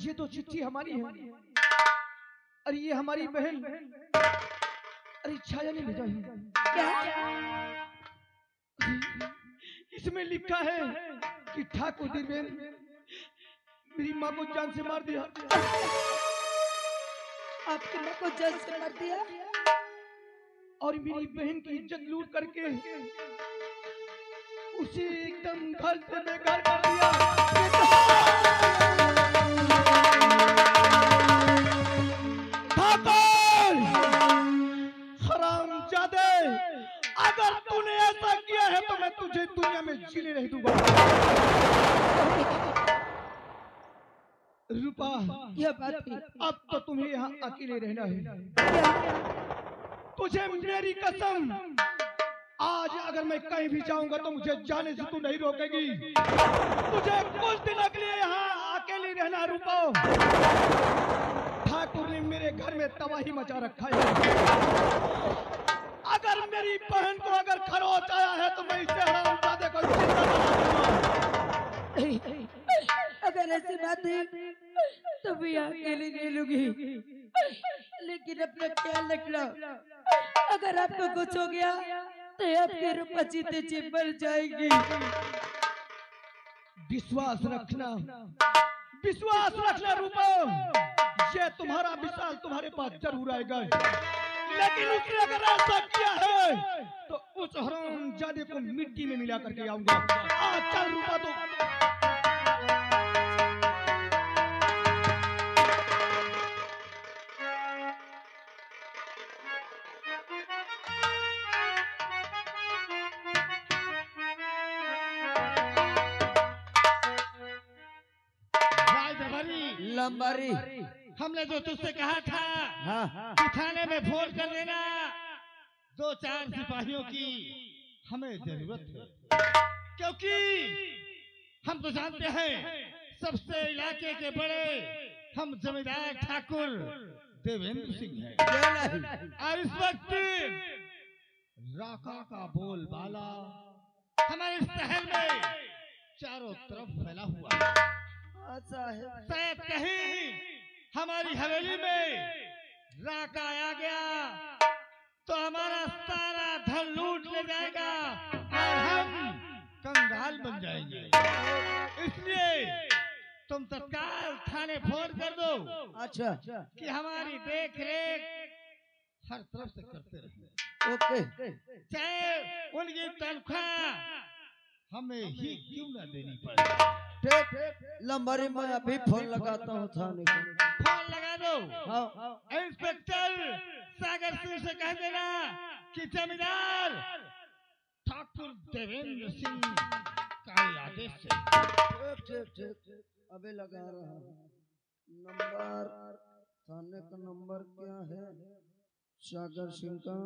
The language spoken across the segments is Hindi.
ये तो चिट्ठी हमारी है। अरे ये हमारी बहन, अरे छाया ने भेजा है। क्या? इसमें लिखा है कि ठाकुर देवेंद्र मेरी माँ को जान से मार दिया। आपकी माँ को जान से मार दिया और मेरी बहन की इज्जत लूट करके उसे एकदम घर से बेघर कर दिया। ठाकुर हरामजादे, अगर तूने ऐसा किया है तो मैं तुझे दुनिया में जीने नहीं दूंगा। रूपा, क्या बात है? अब तो तुम्हें यहाँ अकेले रहना है। तुझे मेरी कसम, आज अगर मैं कहीं भी जाऊंगा तो मुझे जाने से तू नहीं रोकेगी। तुझे कुछ दिनों के लिए यहाँ अकेली रहना। रूपा, ठाकुर ने मेरे घर में तबाही मचा रखा है। अगर मेरी बहन को अगर खरोच आया है तो मैं इसे हरामजादे को जिंदा जला दूंगा। अगर ऐसी बात है तो मैं अकेले नहीं लूंगी, लेकिन अपना ख्याल रखना। अगर आपको कुछ हो गया तो आपके रूपा जीते जी मर जाएगी। विश्वास रखना, विश्वास रखना रूपा, ये तुम्हारा विशाल तुम्हारे पास जरूर आएगा। लेकिन उसने अगर ऐसा किया है तो उस हरामजादे को मिट्टी में मिला करके आऊंगा। आज चल रूपा, तो लंबारी, हमने जो तुझसे कहा था कि थाने में फोन कर देना, 2-4 सिपाहियों की हमें जरूरत है, क्योंकि हम तो जानते हैं सबसे इलाके के बड़े हम जमींदार ठाकुर देवेंद्र सिंह हैं। और इस वक्त राका का बोलबाला हमारे शहर में चारों तरफ फैला हुआ है। शायद कहीं हमारी हवेली में राका आ गया तो हमारा सारा धन लूट ले जाएगा और हम कंगाल बन जाएंगे। इसलिए तुम तत्काल थाने फोन कर दो। अच्छा, कि हमारी देख रेख हर तरफ से करते रहे। ओके, चाहे उनकी तनख्वाह हमें ही क्यों ना देनी पड़े। लंबारी मैं अभी फोन लगाता हूँ थाने को। फोन लगा दो। हाँ। इंस्पेक्टर सागर सिंह से कह देना कि जमींदार ठाकुर देवेंद्र सिंह का आदेश है। ठीक, अभी लगा रहा हूँ। नंबर, थाने का नंबर क्या है? सागर सिंह का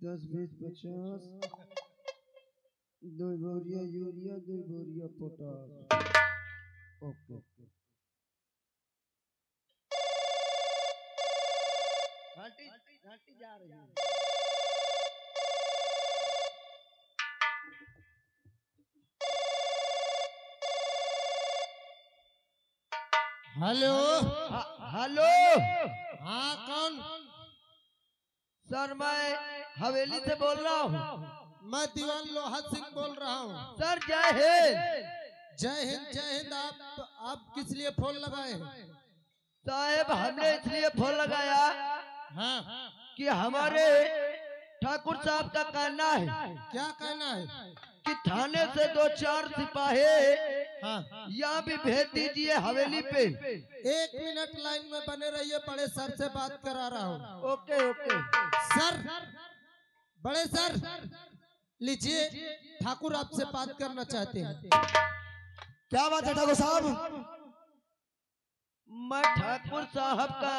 10-20-50, 2 बोरिया यूरिया, 2 बोरिया पोटाश। ओके, घाटी जा रही है। हेलो। हेलो, हाँ, कौन? सर मैं हवेली से बोल रहा हूँ। मैं दीवान लोहा सिंह बोल रहा हूँ। सर जय हिंद। जय हिंद, जय हिंद। आप किस लिए फोन लगाए हैं? साहब हमने इसलिए फोन लगाया कि हमारे ठाकुर साहब का कहना है। क्या कहना है? कि थाने से 2-4 सिपाही यहाँ भी भेज दीजिए हवेली पे। 1 मिनट लाइन में बने रहिए, बड़े सर से बात करा रहा हूँ। ओके। सर, बड़े सर लीजिए, ठाकुर आपसे बात करना चाहते हैं। क्या बात है ठाकुर साहब? मैं ठाकुर साहब का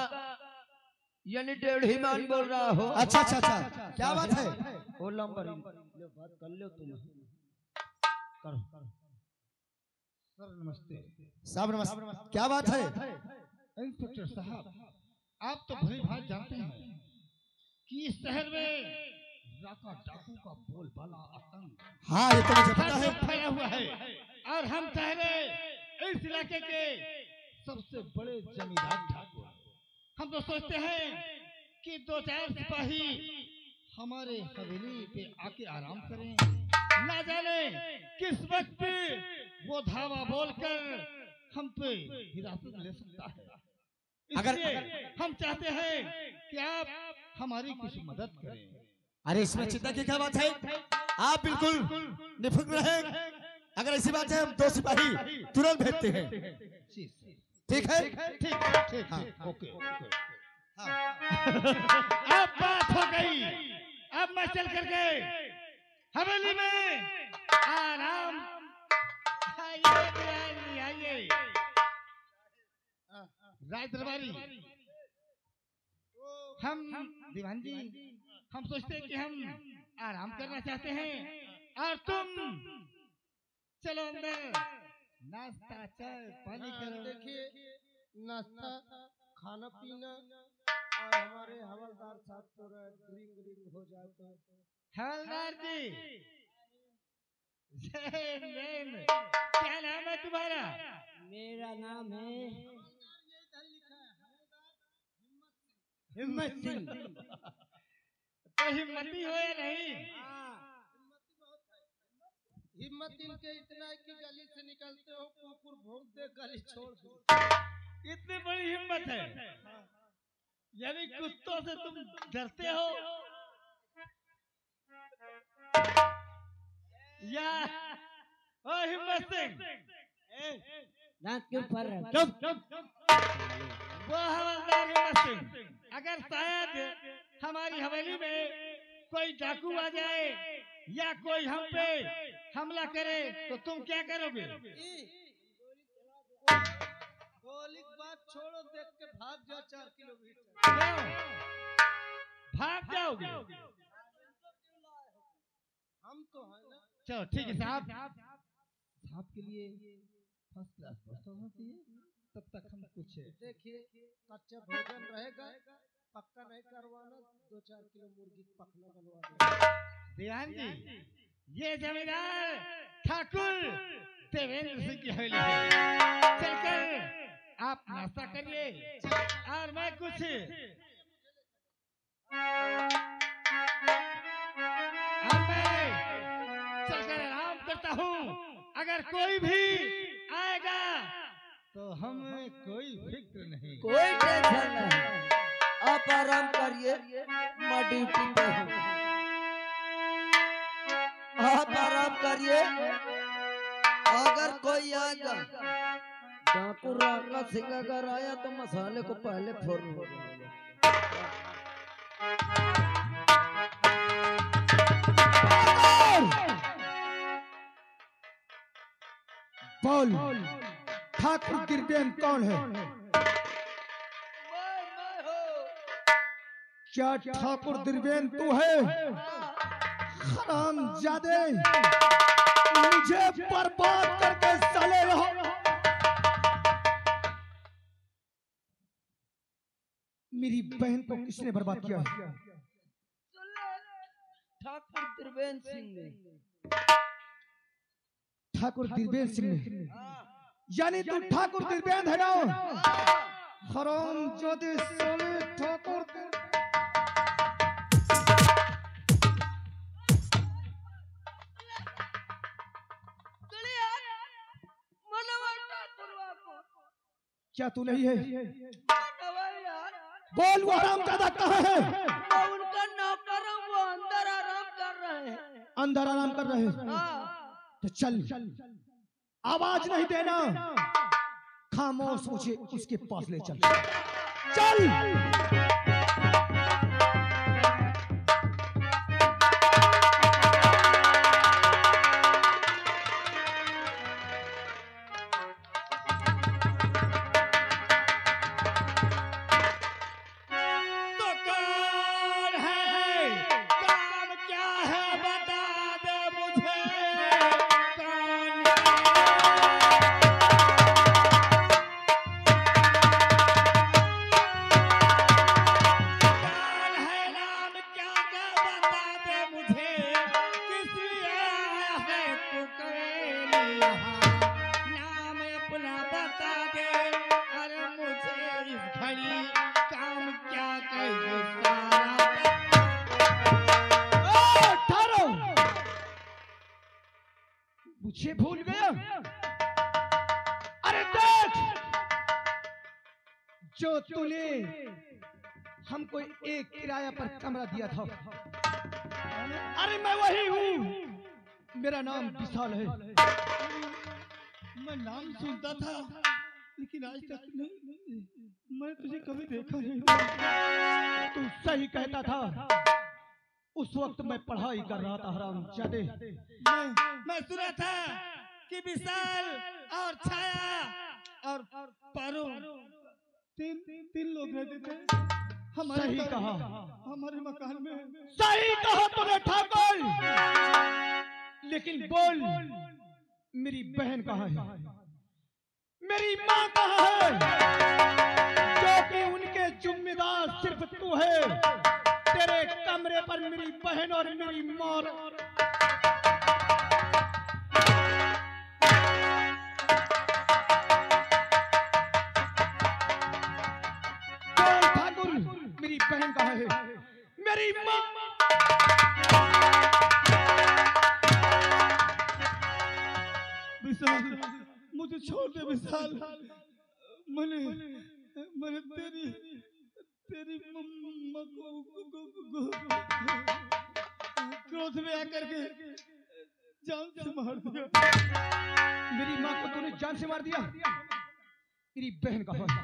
यानी टेढ़ी मान बोल रहा हूँ। अच्छा, क्या बात है? वो नंबर बात कर लो तुम। करो। सर नमस्ते। साहब नमस्ते। क्या बात है? इंस्पेक्टर साहब, आप तो भली भांति जानते हैं कि इस शहर में राका डाकू का बोलबाला आतंक, हाँ ये तो मुझे पता है, फैला हुआ है। और हम चाह रहे इस इलाके के सबसे बड़े जमींदार ठाकुर। हम तो सोचते हैं कि 2-4 सिपाही हमारे हवेली पे आके आराम करें। ना जाने किस वक्त वो धावा बोलकर हम पे हिरासत ले सकता है। इसलिए हम चाहते हैं कि आप हमारी कुछ मदद करें। अरे इसमें चिंता की क्या बात है, आप बिल्कुल निफिक्र रहें। अगर ऐसी बात है हम 2 सिपाही तुरंत भेजते हैं। ठीक है? ठीक। हाँ, ओके। अब बात हो गई। अब मैं चल करके हवेली में आराम। आइए राय दरबारी। हम दीवान जी, हम सोचते हैं कि हम आराम करना चाहते हैं और तुम चलो अंदर नाश्ता चाय पानी करो। देखिए, नाश्ता खाना पीना और हमारे हवलदार साहब तो ड्रिंक हो जाए तो। हवलदार जी, क्या नाम है तुम्हारा? मेरा नाम है हिम्मत सिंह। तो हिम्मती हो या नहीं? हिम्मत इनके इतना है कि गली से निकलते हो कुकुर भौंक दे गली छोड़ दे। इतनी बड़ी हिम्मत है, यानी कुत्तों से तुम डरते हो या? ओ हिम्मत सिंह, दांत के ऊपर रख। वो हवलदार हिम्मत सिंह, अगर शायद हमारी हवेली में कोई डाकू आ जाए या कोई हम पे हमला करे तो तुम क्या करोगे? गोली की बात छोड़ो, देख के भाग जाओ 4 किलोमीटर। भाग जाओगे? हम तो है ना। चलो ठीक है साहब, साहब के लिए फर्स्ट क्लास व्यवस्था होना चाहिए। तब तक हम कुछ देखिए, कच्चा भोजन रहेगा, पक्का नहीं करवाना। 2-4 किलो मुर्गी पकना बनवा दो। दीवान जी, ये जमींदार ठाकुर देवेंद्र सिंह की हवेली है। चलकर आप नाश्ता करिए और मैं कुछ चलकर आराम करता हूँ। अगर कोई भी आएगा तो हमें कोई फिक्र नहीं। कोई टेंशन नहीं, आप आराम करिए, मैं ड्यूटी पे हूँ। आप आराम करिए। अगर कोई आएगा, डाकू राका सिंह अगर आया तो मसाले को पहले फोड़ बोल, ठाकुर गिरबेन कौन है? क्या ठाकुर दिरबेन तू है? हरामजादे, मुझे बर्बाद करके साले रहो। मेरी बहन को किसने बर्बाद किया है? ठाकुर त्रिवेंद्र सिंह ने। ठाकुर दिरबेन सिंह ने? यानी तू ठाकुर दिरबेन है ना? हरामजादे साले ठाकुर। क्या तू नहीं है? बोल, वो हरामजादा कहाँ है? मैं उनका नौकर हूँ, वो अंदर आराम कर रहे हैं। अंदर आराम कर रहे हैं? तो चल, आवाज नहीं देना, खामोश मुझे उसके पास ले चल। चल। जो तूने हमको एक किराया पर कमरा दिया था। अरे मैं वही हूँ, मेरा नाम विशाल है। मैं नाम सुनता था लेकिन आज तक नहीं, मैं तुझे कभी देखा नहीं। तू सही कहता था, उस वक्त मैं पढ़ाई कर रहा था हरामजादे। मैं सुना था कि विशाल और छाया और पारो तीन लोग रहते थे सही कहा, हमारे मकान में। सही कहा तूने ठाकुर। लेकिन बोल, मेरी बहन कहाँ है, मेरी माँ कहाँ है, जो कि उनके जिम्मेदार सिर्फ तू है। तेरे कमरे पर मेरी बहन और मेरी माँ। ठाकुर, मेरी बहन कहाँ है, मेरी माँ। विशाल, मुझे छोड़ दे विशाल। मैंने तेरी मम्मा को क्रोध में आकर के जान से मार दिया। मेरी माँ को तूने जान से मार दिया। तेरी बहन कहाँ है?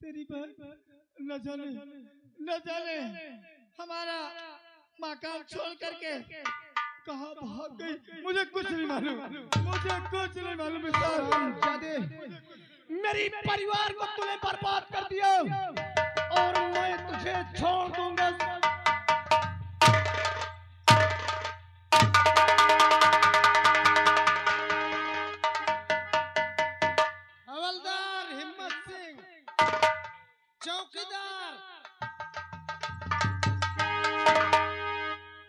तेरी बहन न जाने हमारा मकान छोड़ करके कहाँ भाग गई, मुझे कुछ नहीं मालूम, मुझे कुछ नहीं मालूम। हरामजादे, मेरी परिवार को तूने बर्बाद कर दिया और मैं तुझे छोड़ दूंगा। हवलदार हिम्मत सिंह, चौकीदार,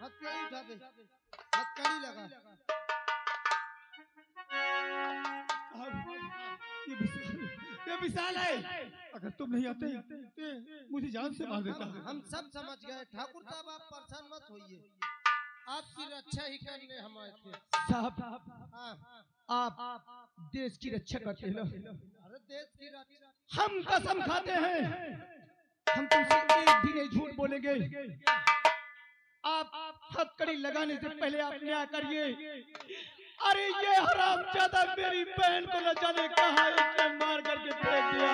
हथकड़ी उठा दे, हथकड़ी लगा। ये विशाल है। अगर तुम नहीं आते मुझे जान से मार देता। हम सब समझ गए ठाकुर साहब, आप परेशान मत होइए, आपकी रक्षा ही करने हम आए थे। साहब, आप देश की रक्षा करते हो। अरे देश की रक्षा हम कसम खाते हैं, हम तुमसे एक भी नहीं झूठ बोलेंगे। आप हथकड़ी लगाने से पहले आप न्याय करिए। अरे ये हरामजादा मेरी बहन को न जाने कहाँ इसने मार करके फेंक दिया।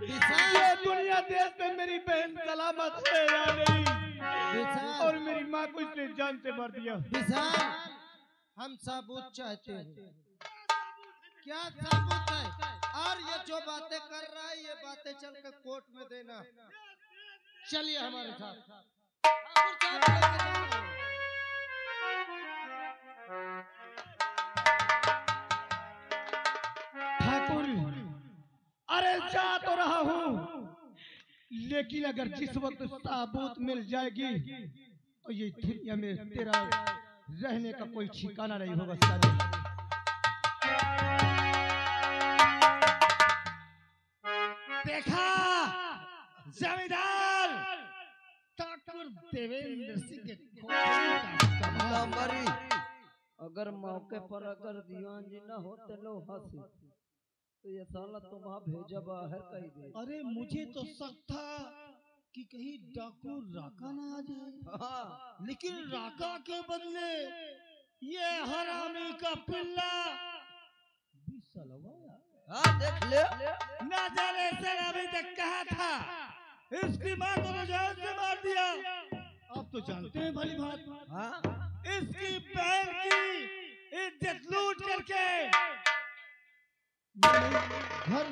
ये दुनिया देश में मेरी बहन सलामत है या नहीं, और मेरी माँ को इसने जान से मार दिया। विशाल, हम सबूत चाहते हैं। क्या सबूत है? और ये जो बातें कर रहा है, ये बातें चल कर कोर्ट में देना। चलिए हमारे साथ। ठाकुर साहब लेके जा रहे हैं। ठाकुर, अरे जा तो रहा हूँ, लेकिन अगर जिस वक्त सबूत मिल जाएगी तो ये दुनिया में तेरा रहने का कोई ठिकाना नहीं होगा। साले, देखा जमींदार ठाकुर देवेंद्र सिंह के अगर मौके पर अगर दीवान जी न होते लो हंसी तो ये साला तुम्हां भेजा बाहर कही दे। अरे मुझे तो शक था कि कहीं डाकू राका ना आ जाए, लेकिन राका के बदले ये हरामी का पिल्ला देख ले, ना जाने सर अभी तक कहा था, इसकी माँ को जान से मार दिया। आप तो जानते हैं भली बात, इसकी बहन की इज्जत लूट करके घर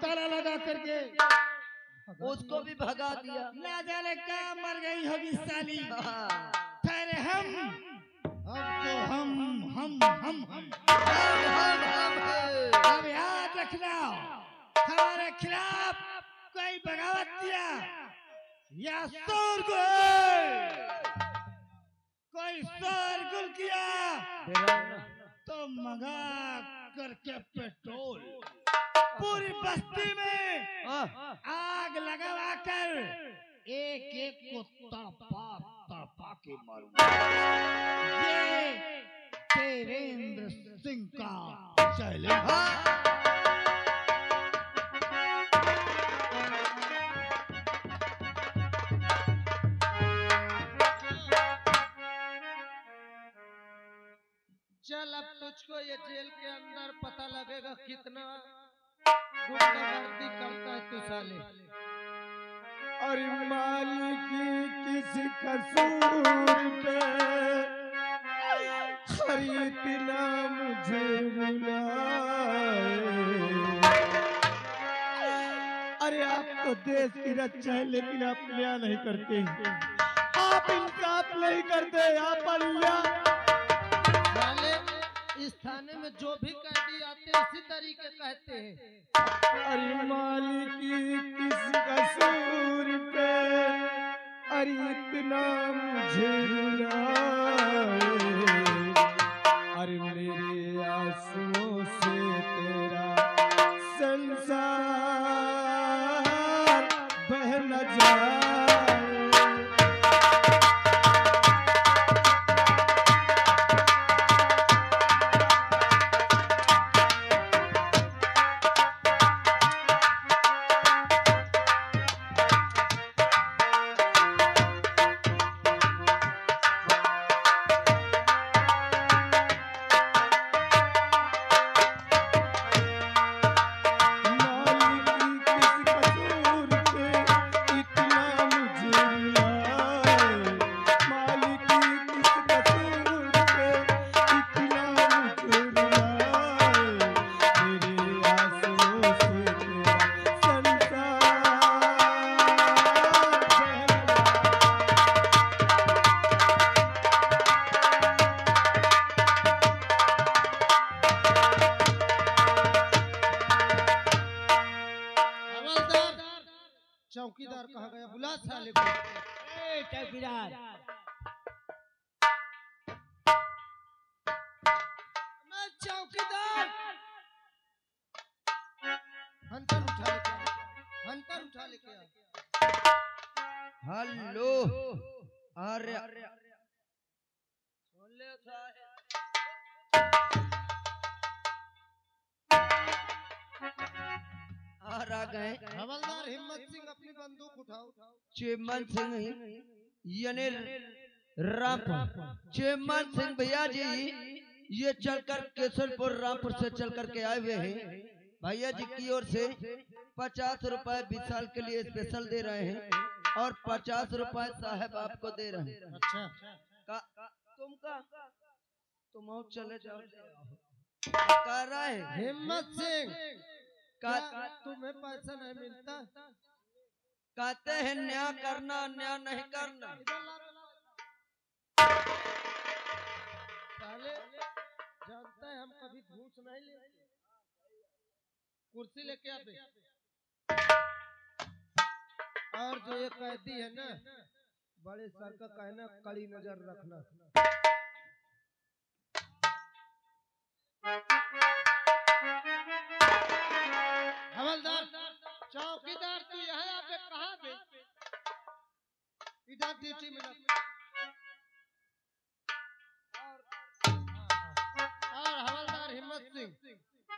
ताला लगा करके उसको भी भगा दिया। ना जाने कहाँ मर गई होगी साली। फिर हम अब याद रखना, हमारे खिलाफ कोई बगावत किया या कोई शोरगुल किया तो मंगा करके पेट्रोल पूरी बस्ती में आग लगवा कर एक एक को तड़पा के मारूंगा। ये देवेंद्र सिंह का चैलेंज। देखा कितना गुंडागर्दी करता है तू साले। अरे मालिक किस कसूर पे खरीदना मुझे रुलाए। अरे आप तो देश की रक्षा है लेकिन आप न्याय नहीं करते, आप इंसाफ नहीं करते, आप अल्लाह। साले इस थाने में जो भी कैदी आते हैं इसी तरीके कहते हैं। अरे मालिक किस कसूर पे अरे इतना मुझे रुलाए। अरे मेरे आंसुओं से तेरा संसार बह न जाए। चौकीदार कहाँ गया? बुला साले को। चौकीदार मैं चौकीदार। हंटर उठा लेके आ, हंटर उठा लेके आ। हेलो अरे आ गए हवलदार हिम्मत सिंह अपनी बंदूक उठाओ। चेमन सिंह यानी रामपुर चेमन सिंह भैया जी ये चलकर केसरपुर रामपुर से चल करके आए हुए हैं। भैया जी की ओर से 50 रुपए 20 साल के लिए स्पेशल दे रहे हैं और 50 रुपए साहब आपको दे रहे हैं। अच्छा तुम और चले जाओ कह रहा है हिम्मत सिंह क्या तुम्हें पैसा नहीं मिलता? कहते हैं न्याय करना अन्याय नहीं करना। साले जानता है हम कभी घूस नहीं लेते। कुर्सी लेके आ बे। और जो ये कैदी है ना बड़े सर का कहना कड़ी नजर रखना। हवलदार चौकीदार तू यहाँ पे कहाँ बे? इधर ड्यूटी में लग। और हवलदार हिम्मत सिंह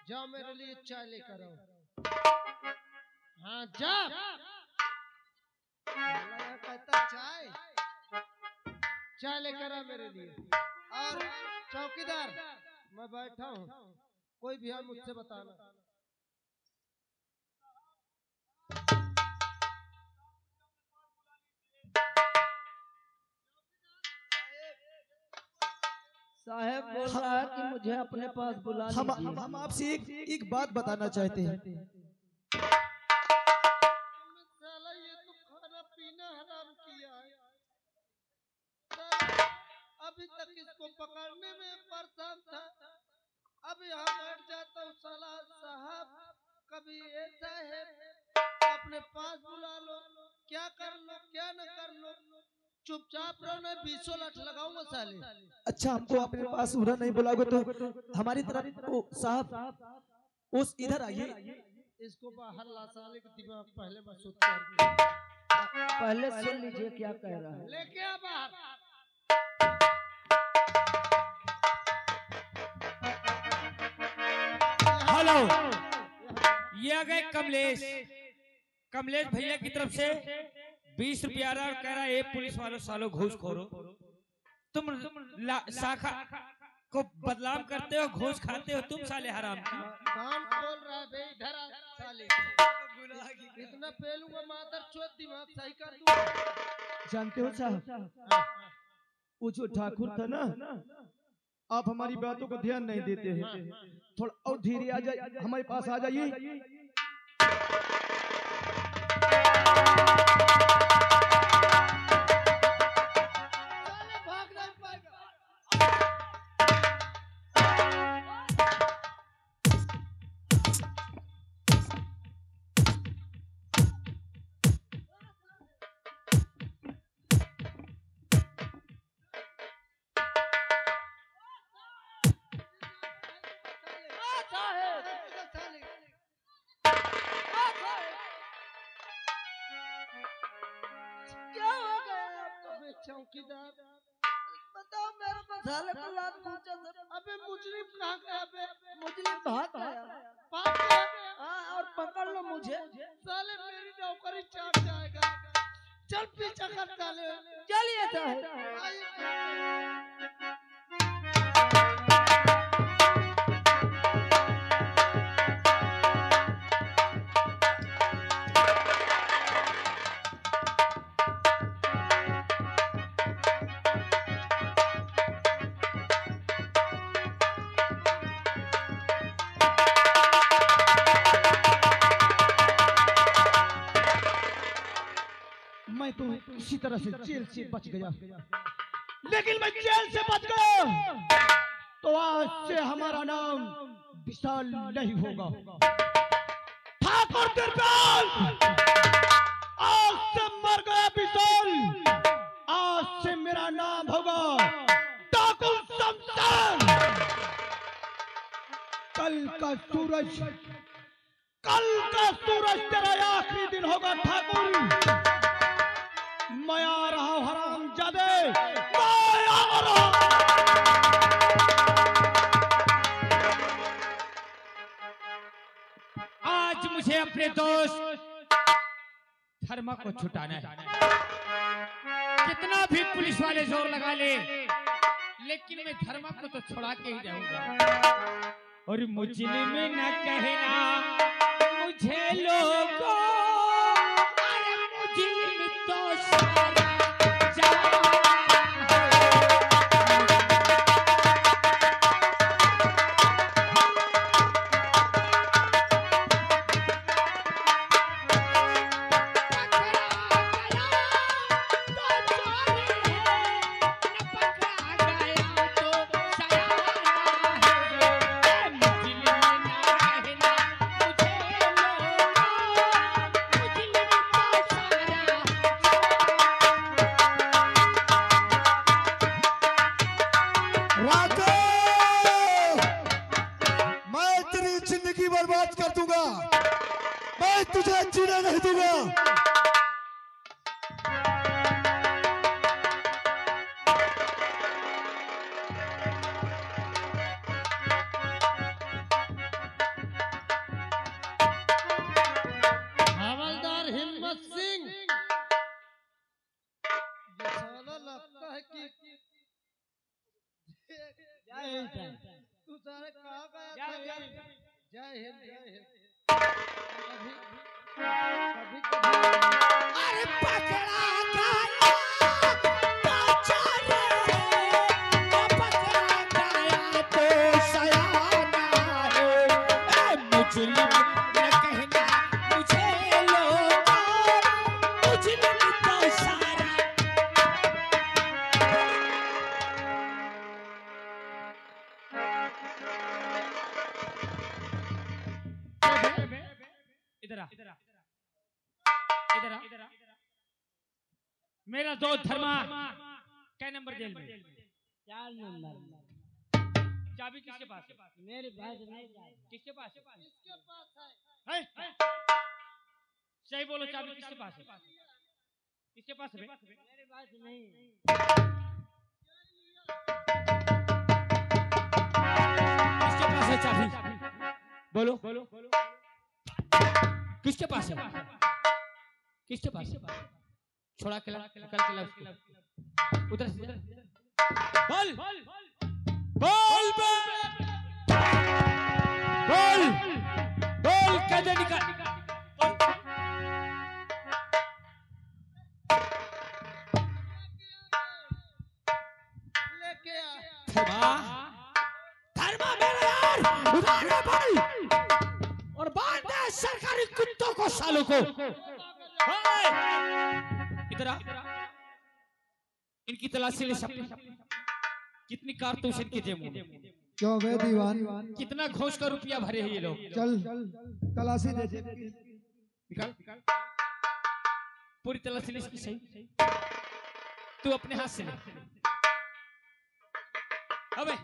जाओ मेरे लिए चाय लेकर आओ। हाँ जा। कहता चाय चाय लेकर आ मेरे लिए। और चौकीदार मैं बैठा हूँ, कोई भी है मुझसे बताना। साहब बोल रहा है कि मुझे अपने पास बुला लीजिए। हम आपसे एक बात बताना चाहते हैं। साला ये तो खाना पीना हराम किया है। साला अभी तक इसको पकड़ने में परेशान था, अब यहाँ बैठ जाता हूँ। साला साहब कभी ऐसा है अपने पास बुला लो, क्या कर लो क्या न कर लो, चुपचाप रहो ना 20 लाख लगाऊंगा साले। अच्छा हमको अपने पास उधर नहीं बुलाओगे तो हमारी तरफ साहब उस इधर आइए। इसको बाहर ला साले के दिमाग पहले मसूद कर। पहले सुन लीजिए क्या कह रहा है। लेके आ बाहर। हेलो, ये आ गए कमलेश भैया की तरफ से 20 रुपया और कह रहा है पुलिस वालों सालों घूस खोरो। तुम शाखा को बदनाम करते हो, घूस खाते हो तुम साले हराम की। कौन बोल रहा है बे? इधर आ साले। इतना पेलूंगा मादर चोद, दिमाग सही कर दूंगा। जानते हो साहब, वो जो ठाकुर था ना, आप हमारी बातों को ध्यान नहीं देते हैं। थोड़ा और धीरे आ जाइए, हमारे पास आ जाइए। साले भाग नहीं पाएगा। क्या हो गया आपको? अबे चौकीदार, बताओ मेरे को। साले को लात पूछा सर। अबे मुजरिम कहाँ गया बे? मुझे भाग गया। भाग गया? हाँ, और पकड़ लो मुझे। साले मेरी नौकरी चाट जाएगा। चल पीछा कर साले। चलिए साहब। मैं तो किसी तरह से जेल से बच गया, लेकिन मैं जेल से बच गया तो आज से हमारा नाम विशाल नहीं होगा। ठाकुर तिरपाल आज से मर गया विशाल। आज से मेरा नाम होगा ठाकुर शमशान। कल का सूरज तेरा आखिरी दिन होगा ठाकुर। मैं आ रहा हूं हरामजादे, मैं आ रहा हूं। आज मुझे अपने दोस्त धर्मा को छुटाना है। कितना भी पुलिस वाले जोर लगा ले, लेकिन मैं धर्मा को तो छुड़ा के ही जाऊंगा। और मुजरिम न कहना मुझे लोगों, अरे मुजरिम तो सारा जहां बर्बाद कर दूंगा, मैं तुझे जीने नहीं दूंगा। हवलदार हिम्मत सिंह, ये साला लगता है कि तू सारे कहाँ गया था? जय हिंद, जय हिंद। कभी कभी अरे पकड़ा गया, बेचारे, पकड़ा गया तो सयाना है। मुजरिम न कहना मुझे लोगों, मुजरिम तो सारा। इधर आ, इधर आ, इधर आ। मेरा दोस्त धर्मा क्या नंबर जेल में? 4 नंबर। चाबी किसके पास है? मेरे पास नहीं। किसके पास है? इसके पास है। सही बोलो, चाबी किसके पास है? किसके पास है? मेरे पास नहीं। किसके पास है चाबी? बोलो, किसके पास है? किसके पास? छोड़ा के ला, निकल के ला उसको। उधर से बोल। बोल बोल बोल कैसे निकाल लेके आ। धर्मा मेरा यार उधार है भाई और बांध दे सरकारी कुत्तों को सालों को। इधर आ इनकी तलाशी ले सब कितनी कारतूस इनकी जेब में क्यों वे दीवान कितना घोष का रुपया भरे हैं ये लोग। चल तलाशी दे दे। निकाल पूरी तलाशी ले इसकी सही तू अपने हाथ से ले। अबे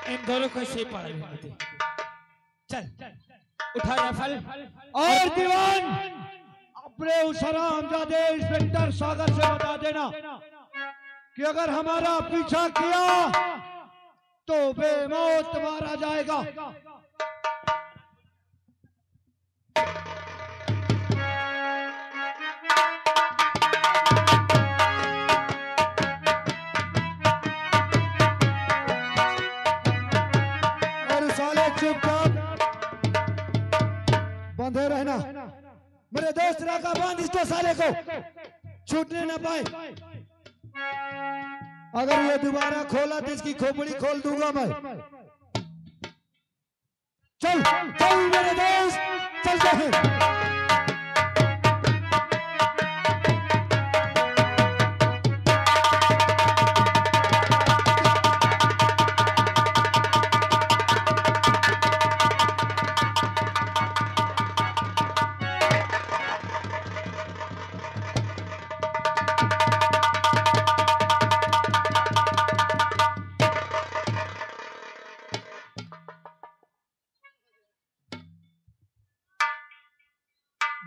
इन दोनों को ऐसे ही पड़ा रहने दे। चल उठा राइफल और दीवान अपने उस हरामजादे इंस्पेक्टर सागर से बता देना कि अगर हमारा पीछा किया तो बेमौत मारा जाएगा। और साले चुपचाप बंधे रहना। मेरे दोस्त राका बांध इसको साले को छूटने न पाए। अगर ये दोबारा खोला तो इसकी खोपड़ी खोल दूंगा मैं। चल चल मेरे दोस्त चलते हैं।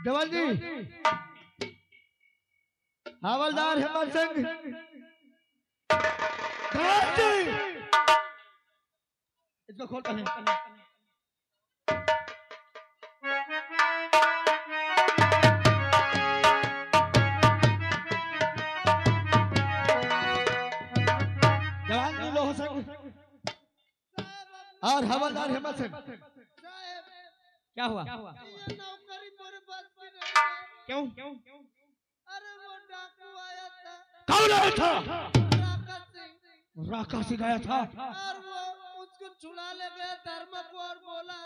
देवल जी हवलदार हेमंत सिंह इसको खोल पहले। जवान जी लोह सिंह और हवलदार हेमंत सिंह क्या हुआ? ये नौकरी मेरे बस की नहीं है। क्यों? अरे वो डाकू आया था। कौन आया था? राका सिंह। राका सिंह आया था और वो उसको छुड़ा ले गया धर्म को और बोला